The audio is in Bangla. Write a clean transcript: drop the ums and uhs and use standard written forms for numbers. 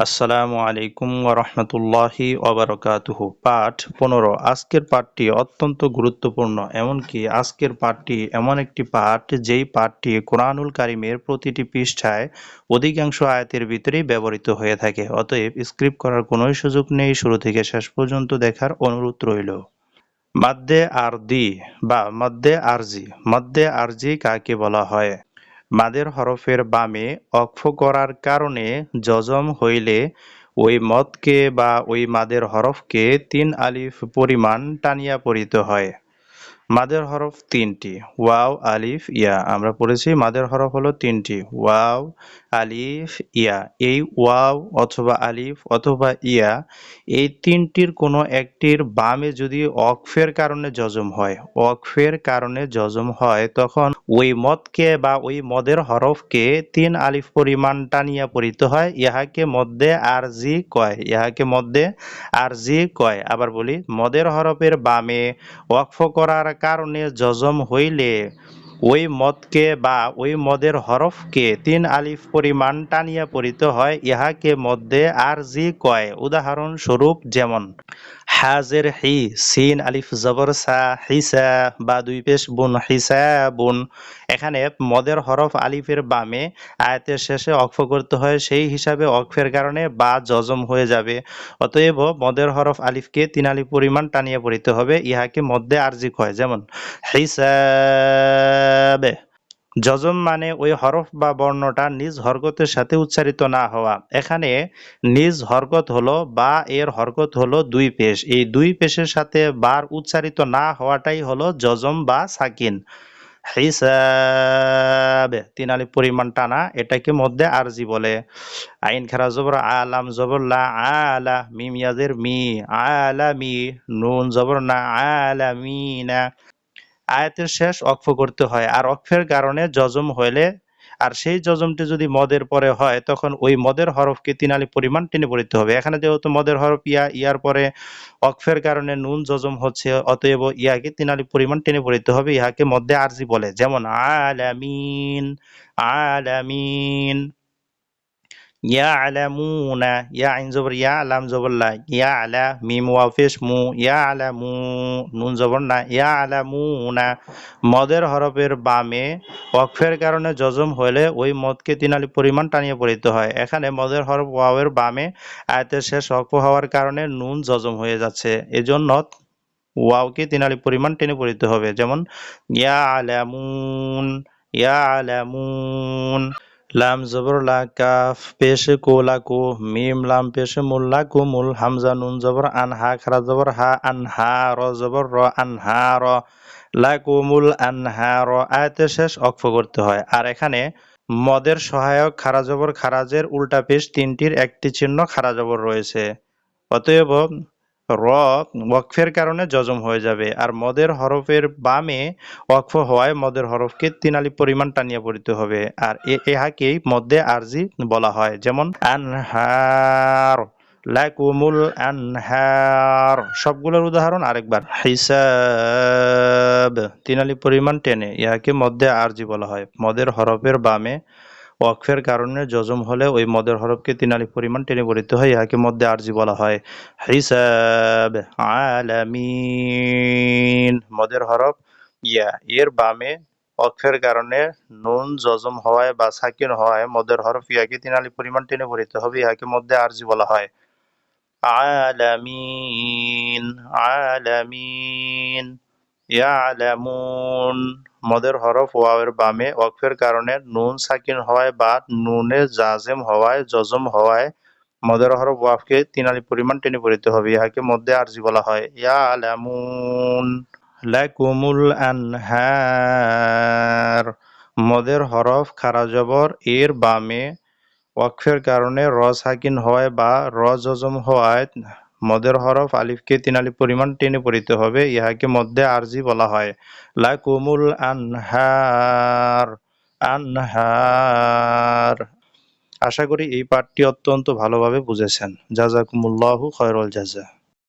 আসসালামু আলাইকুম ওয়া রাহমাতুল্লাহি ওয়া বারাকাতুহু। পাঠ ১৫। আজকের পাঠটি অত্যন্ত গুরুত্বপূর্ণ। এমনকি আজকের পাঠটি এমন একটি পাঠ, যেই পাঠটি কোরআনুল কারীমের প্রতিটি পৃষ্ঠায় অধিকাংশ আয়াতের ভিতরেই ব্যবহৃত হয়ে থাকে। অতএব স্কিপ করার কোনোই সুযোগ নেই। শুরু থেকে শেষ পর্যন্ত দেখার অনুরোধ রইল। মাদ্দে আরদি বা মাদ্দে আরজি। মাদ্দে আরজি কাকে বলা হয়? মাদের হরফের বামে ওয়াকফ করার কারণে যজম হইলে ওই মদকে বা ওই মাদের হরফকে ৩ আলিফ পরিমাণ টানিয়া পড়িতে হয়। মাদের হরফ তিনটি: ওয়াও, আলিফ, ইয়া। আমরা পড়েছি মাদের হরফ হলো তিনটি: ওয়াও, আলিফ, ইয়া। এই ওয়াও অথবা আলিফ অথবা ইয়া, এই তিনটির কোনো একটির বামে যদি ওয়াকফের কারণে যজম হয়, তখন ওই মদকে বা ওই মদের হরফকে ৩ আলিফ পরিমাণ টানিয়া পড়িতে হয়। ইহাকে মদ্দে আরজি কয়। আবার বলি, মদের হরফের বামে ওয়াকফ করার কারণে যজম হইলে ওই মদকে বা ওই মদের হরফকে ৩ আলিফ পরিমাণ টানিয়া পড়িতে হয়। ইহাকে মদ্দে আরজি কয়। উদাহরণস্বরূপ যেমন: হাজের হি, সিন আলিফ জবর সা, হিসা, বা দুই পেশ বুন, হিসাবুন। এখানে মদের হরফ আলিফের বামে আয়াতের শেষে ওয়াকফ করতে হয়, সেই হিসাবে ওয়াকফের কারণে বা যজম হয়ে যাবে। অতএব মদের হরফ আলিফকে ৩ আলিফ পরিমাণ টানিয়া পড়িতে হবে। ইহাকে মদ্দে আরজি কয়। যেমন হিসাবে। যজম মানে ওই হরফ বা বর্ণটা নিজ হরকতের সাথে উচ্চারিত না হওয়া। এখানে নিজ হরকত হলো বা, এর হরকত হলো দুই পেশ। এই দুই পেশের সাথে বার উচ্চারিত না হওয়াটাই হলো যজম বা সাকিন। হিসাবে ৩ আলিফ পরিমাণ টানা, এটাকে মধ্যে আরজি বলে। আইন খারা জবর আলাম জবর লা, আলা, মিম ইয়াজের মি, আলামি, নুন জবর না, আলামিনা। আয়াতের শেষ ওয়াকফ করতে হয়, আর ওয়াকফের কারণে যজম হইলে, আর সেই যজমটি যদি মদের পরে হয়, তখন ওই মদের হরফকে ৩ আলিফ পরিমাণ টেনে পড়িতে হবে। এখানে যেহেতু মদের হরফ ইয়া, ইয়ার পরে ওয়াকফের কারণে নুন যজম হচ্ছে, অতএব ইয়াকে ৩ আলিফ পরিমাণ টেনে পড়িতে হবে। ইহাকে মধ্যে আরজি বলে। যেমন আলামিন, আলামিন। ইয়ালামুনা, ইয়া আইন জবর ইয়া, লাম জবর লা, ইয়ালা, মিম ওয়াও পেশ মু, ইয়ালামু, নুন জবর না, ইয়ালামুনা। মদের হরফের বামে ওয়াকফের কারণে যজম হলে ওই মদকে ৩ আলিফ পরিমাণ টানিয়ে পড়িতে হয়। এখানে মদের হরফ ওয়াওয়ের বামে আয়াতের শেষ ওয়াকফ হওয়ার কারণে নুন যজম হয়ে যাচ্ছে, এজন্য ওয়াওকে ৩ আলিফ পরিমাণ টেনে পড়িতে হবে। যেমন ইয়ালামুন, ইয়ালামুন। লাম জবর লা, কাফ পেশ কো লাকু, মিম লাম পেশ মুল লাকু মুল, হামজা নুন জবর আন, হা খারা জবর হা, আনহা, র জবর র, আনহার, লাকুমুল আনহার। আয়াতের শেষ ওয়াকফ করতে হয়। আর এখানে মদের সহায়ক খারা জবর খারাজের উল্টা পেশ তিনটির একটি চিহ্ন খারা জবর রয়েছে, অতএব র ওয়াকফের কারণে যজম হয়ে যাবে। আর মদের হরফের বামে ওয়াকফ হওয়ায় মদের হরফকে ৩ আলিফ পরিমাণ টানিয়া পড়িতে হবে। আর ইহাকেই মধ্যে আরজি বলা হয়। যেমন আনহার, লাকুমুল আনহার। সবগুলোর উদাহরণ আরেকবার: হিসাব ৩ আলিফ পরিমাণ টেনে, ইহাকে মধ্যে আরজি বলা হয়। মদের হরফের বামে ওয়াকফের কারণে যজম হলে ওই মদের হরফকে ৩ আলিফ পরিমাণ টেনে পড়িতে হয়। ইহাকে মধ্যে আরজি বলা হয়। হিসাব, আলামিন। মদের হরফ ইয়া, এর বামে ওয়াকফের কারণে নুন যজম হওয়ায় বা সাকিন হওয়ায় মদের হরফ ইয়াকে ৩ আলিফ পরিমাণ টেনে পড়িতে হবে। ইহাকে মধ্যে আরজি বলা হয়। আলামিন, আলামিন। ইয়ালামুন। মদের হরফ ওয়াওয়ের বামে ওয়াকফের কারণে নুন সাকিন হওয়ায় বা নুনে জাজেম হওয়ায়, যজম হওয়ায় মদের হরফ ওয়াফকে ৩ আলিফ পরিমাণ টেনে পড়িতে হবে। ইহাকে মধ্যে আরজি বলা হয়। ইয়ালামুন, লাকুমুল আনহার। মদের হরফ খারা জবর এর বামে ওয়াকফের কারণে র সাকিন হওয়ায় বা র যজম হওয়ায় মদের হরফ আলিফকে ৩ আলিফ পরিমাণ টেনে পড়িতে হবে। ইহাকে মধ্যে আরজি বলা হয়। লাকুমুল আনহার, আনহার। আশা করি এই পাঠটি অত্যন্ত ভালোভাবে বুঝেছেন। জাযাকুমুল্লাহু খায়রাল জাযা।